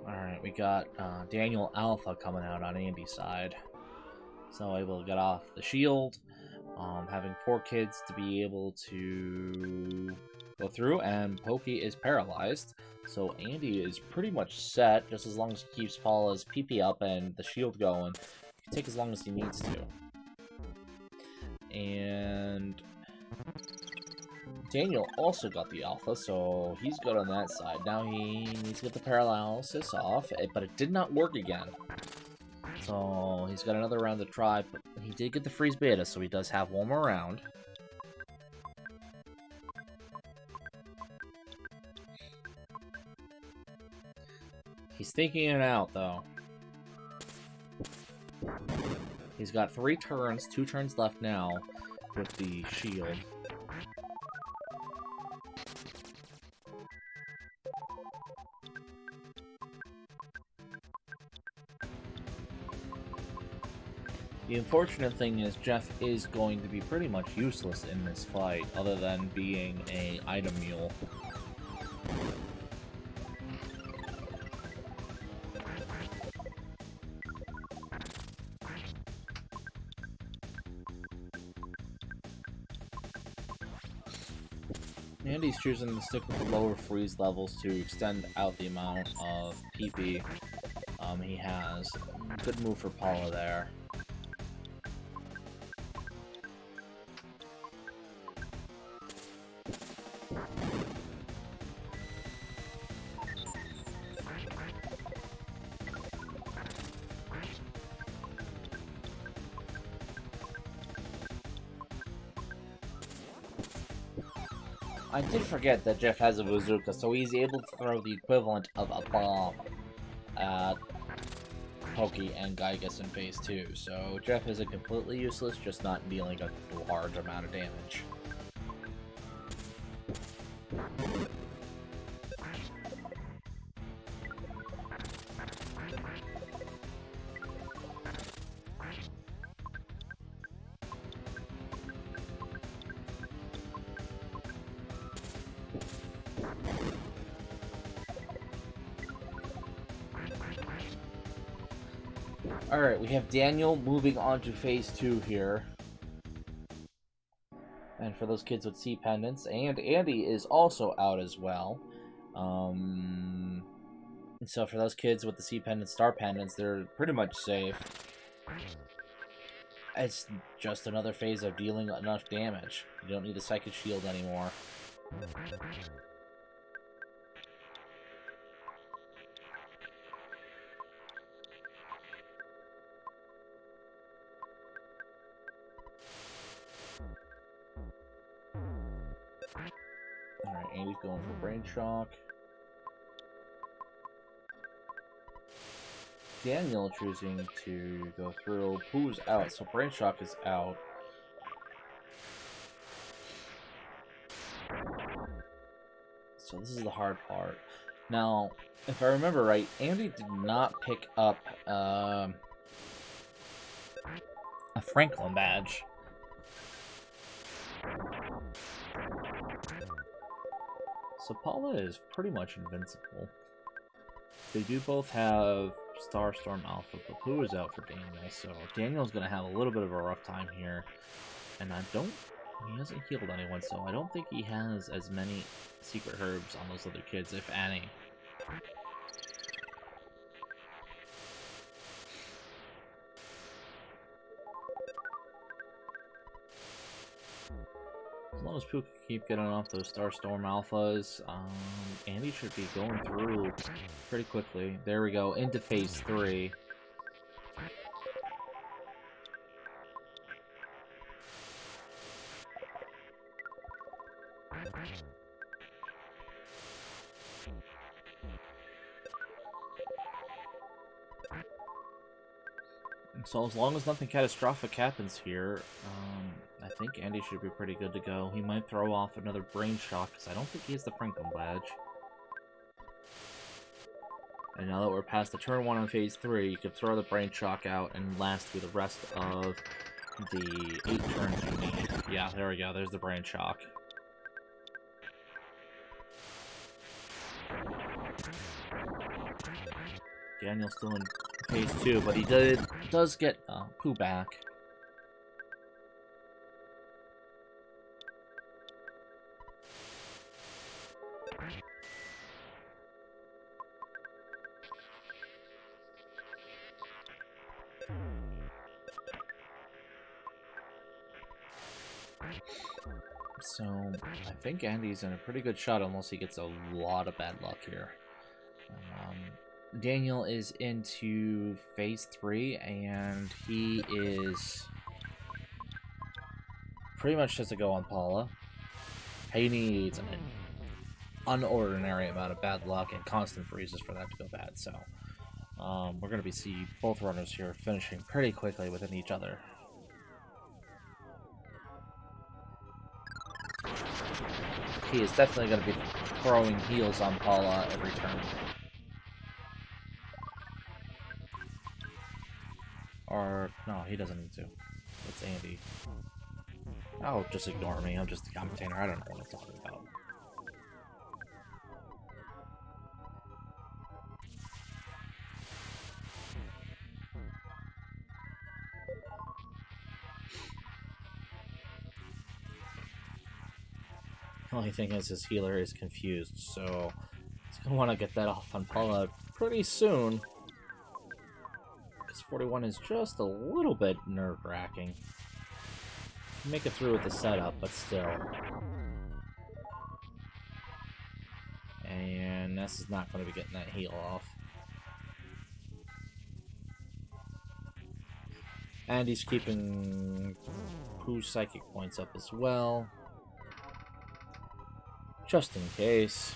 Alright, we got Daniel Alpha coming out on Andy's side. So able to get off the shield. Having 4 kids to be able to go through, and Pokey is paralyzed. So Andy is pretty much set, just as long as he keeps Paula's PP up and the shield going. It can take as long as he needs to. And Daniel also got the Alpha, so he's good on that side. Now he needs to get the paralysis off, but it did not work again. So he's got another round to try, but he did get the Freeze Beta, so he does have one more round. He's thinking it out, though. He's got 3 turns, 2 turns left now with the shield. The unfortunate thing is Jeff is going to be pretty much useless in this fight, other than being an item mule. Andy Andy's choosing to stick with the lower freeze levels to extend out the amount of PP he has. Good move for Paula there. I did forget that Jeff has a bazooka, so he's able to throw the equivalent of a bomb at Pokey and Gygus in Phase 2. So Jeff isn't completely useless, just not dealing a large amount of damage. Alright, we have Daniel moving on to Phase 2 here. And for those kids with C pendants, and Andy is also out as well. So for those kids with the C pendants, star pendants, they're pretty much safe. It's just another phase of dealing enough damage. You don't need the Psychic Shield anymore. Alright, Andy's going for Brain Shock. Daniel choosing to go through. Pooh's out, so Brain Shock is out. So this is the hard part. Now, if I remember right, Andy did not pick up a Franklin badge. So Paula is pretty much invincible. They do both have Starstorm Alpha, but Pooh is out for Daniel, so Daniel's going to have a little bit of a rough time here. And he hasn't healed anyone, so I don't think he has as many secret herbs on those other kids, if any. As long as Pooh can keep getting off those Starstorm Alphas, Andy should be going through pretty quickly. There we go, into Phase 3. So as long as nothing catastrophic happens here, I think Andy should be pretty good to go. He might throw off another Brain Shock, because I don't think he has the Franklin badge. And now that we're past the turn 1 on Phase 3, you can throw the Brain Shock out and last through the rest of the 8 turns you need. Yeah, there we go. There's the Brain Shock. Daniel's still in Phase 2, but he does get Pooh back. So, I think Andy's in a pretty good shot unless he gets a lot of bad luck here. Daniel is into Phase 3, and he is pretty much just a go on Paula. He needs an unordinary amount of bad luck and constant freezes for that to go bad, so we're going to see both runners here finishing pretty quickly within each other. He is definitely going to be throwing heals on Paula every turn. Or, no, he doesn't need to. It's Andy. Oh, just ignore me. I'm just a commentator. I don't know what I'm talking about. Only thing is his healer is confused, so he's going to want to get that off on Paula pretty soon. Because 41 is just a little bit nerve-wracking. Make it through with the setup, but still. And Ness is not going to be getting that heal off. And he's keeping Pooh's psychic points up as well. Just in case.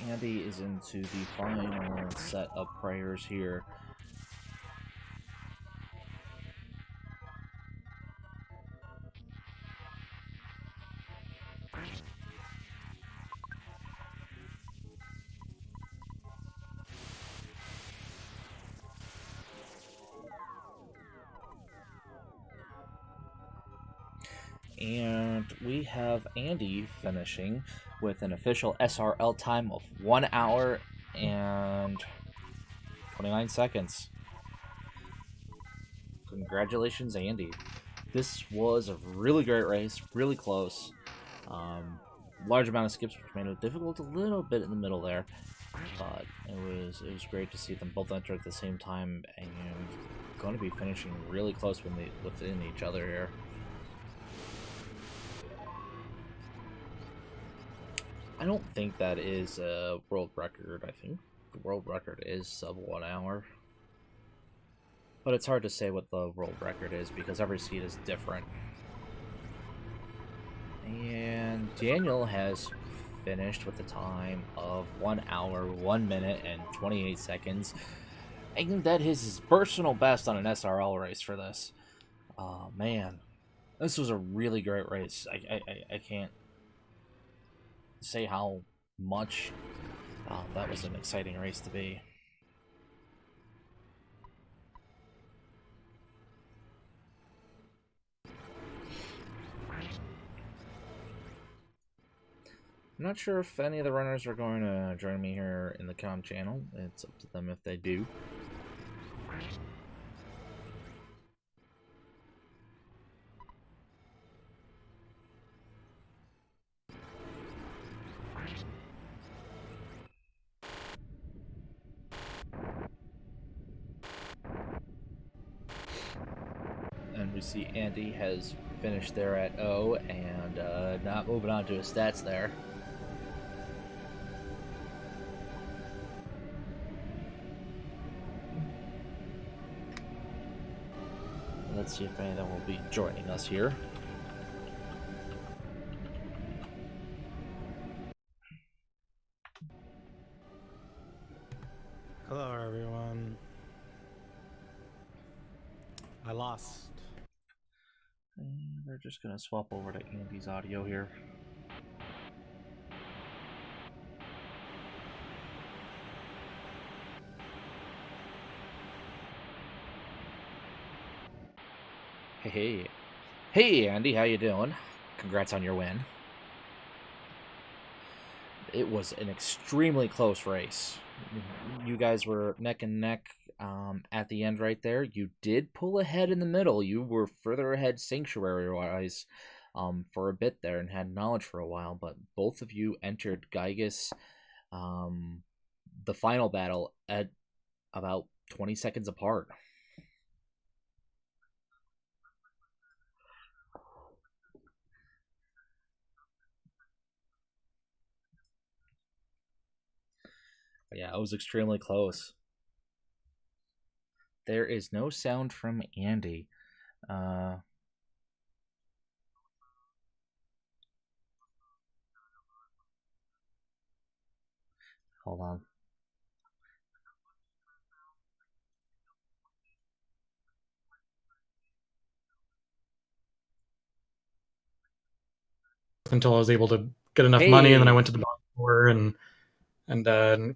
Andy is into the final set of prayers here. And we have Andy finishing with an official SRL time of 1 hour and 29 seconds. Congratulations, Andy. This was a really great race, really close. Large amount of skips, which made it difficult a little bit in the middle there. But it was great to see them both enter at the same time and going to be finishing really close within each other here. I don't think that is a world record. I think the world record is sub 1 hour. But it's hard to say what the world record is because every seed is different. And Daniel has finished with a time of 1 hour, 1 minute, and 28 seconds. And that is his personal best on an SRL race for this. Oh, man. This was a really great race. I can't say how much that was an exciting race to be. I'm not sure if any of the runners are going to join me here in the comm channel. It's up to them if they do. And we see Andy has finished there at O and not moving on to his stats there. Let's see if any of them will be joining us here. Hello, everyone. I lost. And they're just going to swap over to Andy's audio here. Hey, Andy, how you doing? Congrats on your win. It was an extremely close race. You guys were neck and neck at the end right there. You did pull ahead in the middle. You were further ahead sanctuary-wise for a bit there and had knowledge for a while, but both of you entered Gygas the final battle at about 20 seconds apart. Yeah, it was extremely close. There is no sound from Andy. Hold on. Until I was able to get enough money, and then I went to the box store and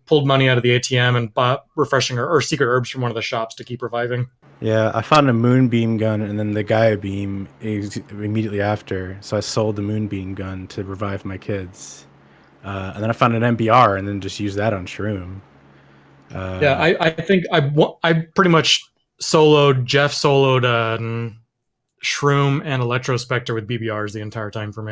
pulled money out of the ATM and bought refreshing or secret herbs from one of the shops to keep reviving. Yeah, I found a moonbeam gun and then the Gaia beam immediately after. So I sold the moonbeam gun to revive my kids. And then I found an MBR and then just used that on Shroom. Yeah, Uh, I think I pretty much soloed Jeff soloed Shroom and Electrospectre with BBRs the entire time for me.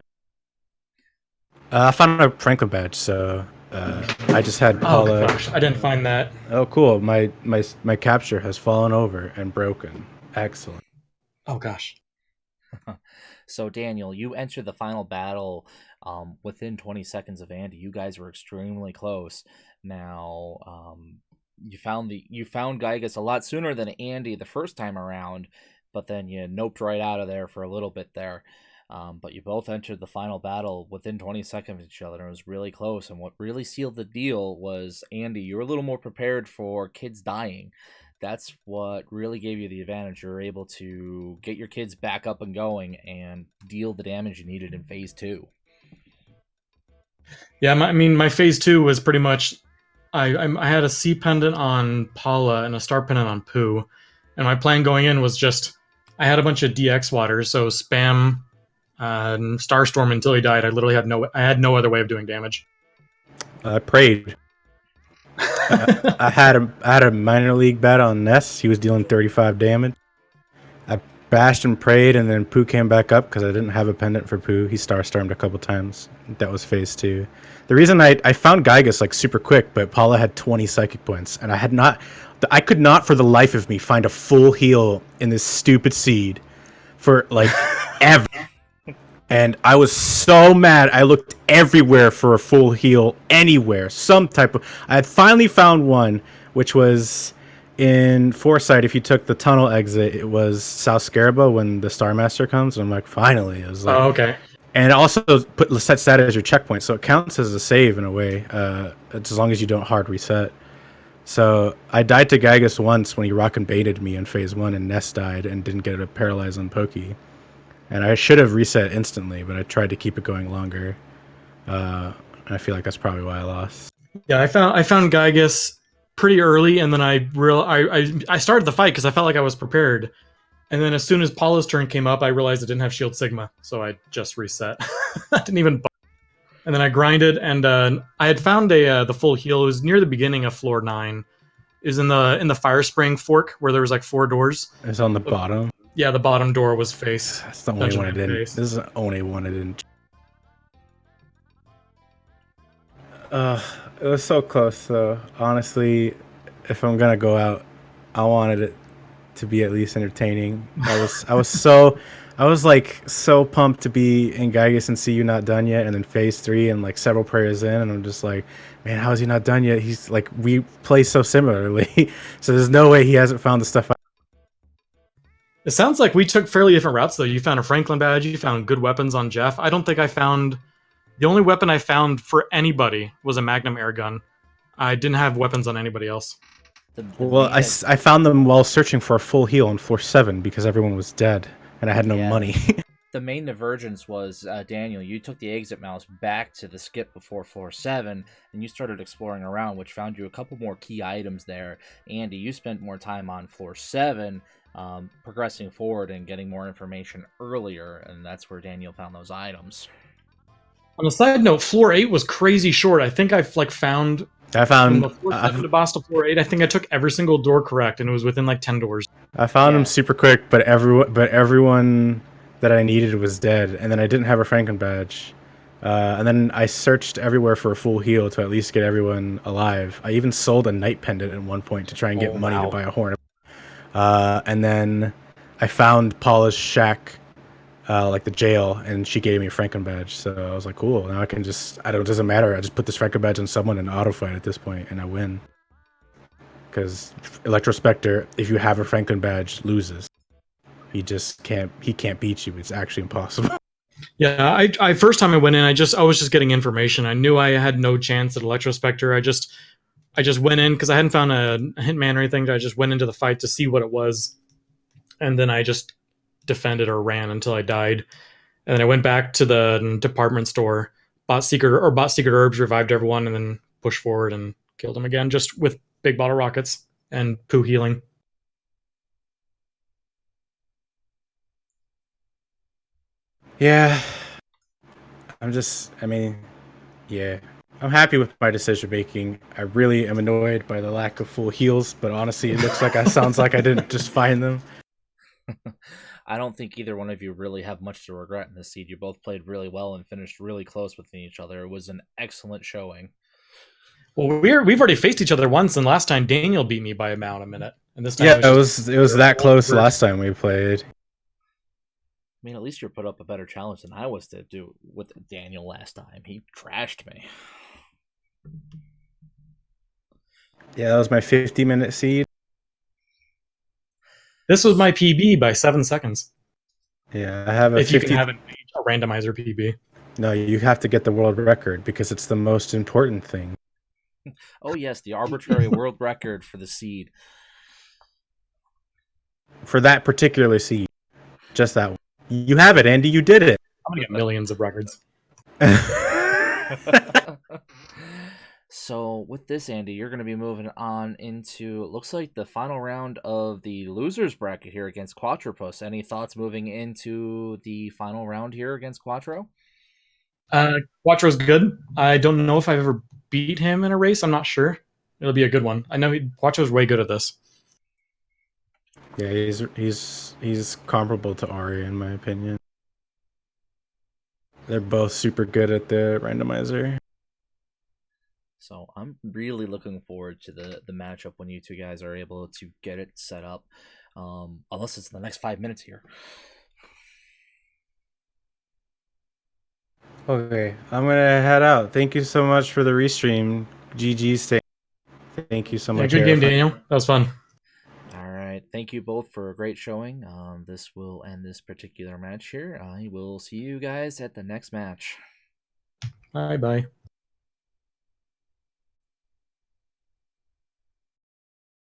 I found a Franklin badge, so I just had Oh Paula. gosh, I didn't find that. Oh, cool! My capture has fallen over and broken. Excellent. Oh gosh. So Daniel, you enter the final battle within 20 seconds of Andy. You guys were extremely close. Now, you found Gygas a lot sooner than Andy the first time around, but then you noped right out of there for a little bit there. But you both entered the final battle within 20 seconds of each other, and it was really close. And what really sealed the deal was Andy, you were a little more prepared for kids dying. That's what really gave you the advantage. You're able to get your kids back up and going and deal the damage you needed in phase two. Yeah, I mean, my phase two was pretty much I had a C pendant on Paula and a star pendant on Pooh, and my plan going in was just I had a bunch of DX waters, so spam Starstorm until he died. I had no other way of doing damage. I prayed. I had a minor league bat on Ness. He was dealing 35 damage. I bashed and prayed, and then Pooh came back up because I didn't have a pendant for Pooh. He Starstormed a couple times. That was phase two. The reason I found Gygas like super quick, but Paula had 20 psychic points, and I could not for the life of me find a full heal in this stupid seed for like ever. And I was so mad. I looked everywhere for a full heal, anywhere, some type of. I had finally found one, which was in Foresight. If you took the tunnel exit, it was South Scaraba when the Star Master comes. And I'm like, finally, it was like, Oh, okay. and it also sets that as your checkpoint, so it counts as a save in a way, as long as you don't hard reset. So I died to Gygas once when he rock and baited me in phase one, and Ness died and didn't get a paralyze on Pokey. And I should have reset instantly, but I tried to keep it going longer. And I feel like that's probably why I lost. Yeah, I found Gygas pretty early, and then I started the fight because I felt like I was prepared. And then as soon as Paula's turn came up, I realized I didn't have Shield Sigma, so I just reset. I didn't even. And then I grinded, and I had found the full heal. It was near the beginning of floor 9. It was in the Fire Spring fork where there was like 4 doors. It's on the bottom. Yeah, the bottom door was face. That's the only Dungeon one I Man didn't. face. This is the only one I didn't. It was so close though. Honestly, if I'm gonna go out, I wanted it to be at least entertaining. I was like so pumped to be in Gygas and see you not done yet, and then phase three and like several prayers in, and I'm just like, man, how is he not done yet? He's like, we play so similarly, so there's no way he hasn't found the stuff. It sounds like we took fairly different routes though. You found a Franklin badge. You found good weapons on Jeff. I don't think I found. The only weapon I found for anybody was a Magnum air gun. I didn't have weapons on anybody else. Well, I found them while searching for a full heal on floor 7 because everyone was dead and I had no money. The main divergence was Daniel. You took the exit mouse back to the skip before floor 7, and you started exploring around, which found you a couple more key items there. Andy, you spent more time on floor 7, progressing forward and getting more information earlier, and that's where Daniel found those items. On a side note, floor 8 was crazy short. I think I've like found. I found from the floor 7 to boss to floor 8. I think I took every single door correct, and it was within like 10 doors. I found them super quick, but everyone that I needed was dead, and then I didn't have a Franken badge. And then I searched everywhere for a full heal to at least get everyone alive. I even sold a night pendant at one point to try and get money to buy a horn. And then I found Paula's shack, like the jail, and she gave me a Franken badge. So I was like, cool. Now I can just, it doesn't matter. I just put this Franken badge on someone and auto fight at this point, and I win. Because Electrospectre, if you have a Franken badge, loses. He can't beat you. It's actually impossible. Yeah, I first time I went in, I was just getting information. I knew I had no chance at Electrospectre. I just went in because I hadn't found a hitman or anything. I just went into the fight to see what it was, and then I just defended or ran until I died. And then I went back to the department store, bought secret herbs, revived everyone, and then pushed forward and killed them again, just with big bottle rockets and poo healing. Yeah. Yeah. I'm happy with my decision making. I really am annoyed by the lack of full heals, but honestly, it looks like sounds like I didn't just find them. I don't think either one of you really have much to regret in this seed. You both played really well and finished really close within each other. It was an excellent showing. Well, we've already faced each other once, and last time Daniel beat me by about a minute, and this time Yeah, it was that close last time we played. I mean, at least you put up a better challenge than I was to do with Daniel last time. He trashed me. Yeah, that was my 50-minute seed. This was my PB by 7 seconds. Yeah, I have a if you can have a randomizer PB. No, you have to get the world record because it's the most important thing. Oh yes, the arbitrary world record for the seed. For that particular seed. Just that one. You have it, Andy. You did it. I'm going to get millions of records. So with this, Andy, you're going to be moving on into, it looks like, the final round of the losers bracket here against Quatropus. Any thoughts moving into the final round here against Quattro? Quattro's good. I don't know if I've ever beat him in a race. I'm not sure. It'll be a good one. I know Quattro's way good at this. Yeah, he's comparable to Ari in my opinion. They're both super good at the randomizer. So I'm really looking forward to the matchup when you two guys are able to get it set up. Unless it's in the next 5 minutes here. Okay, I'm gonna head out. Thank you so much for the restream. GG, thank you so much. Good game, Daniel. That was fun. All right, thank you both for a great showing. This will end this particular match here. I will see you guys at the next match. Bye-bye.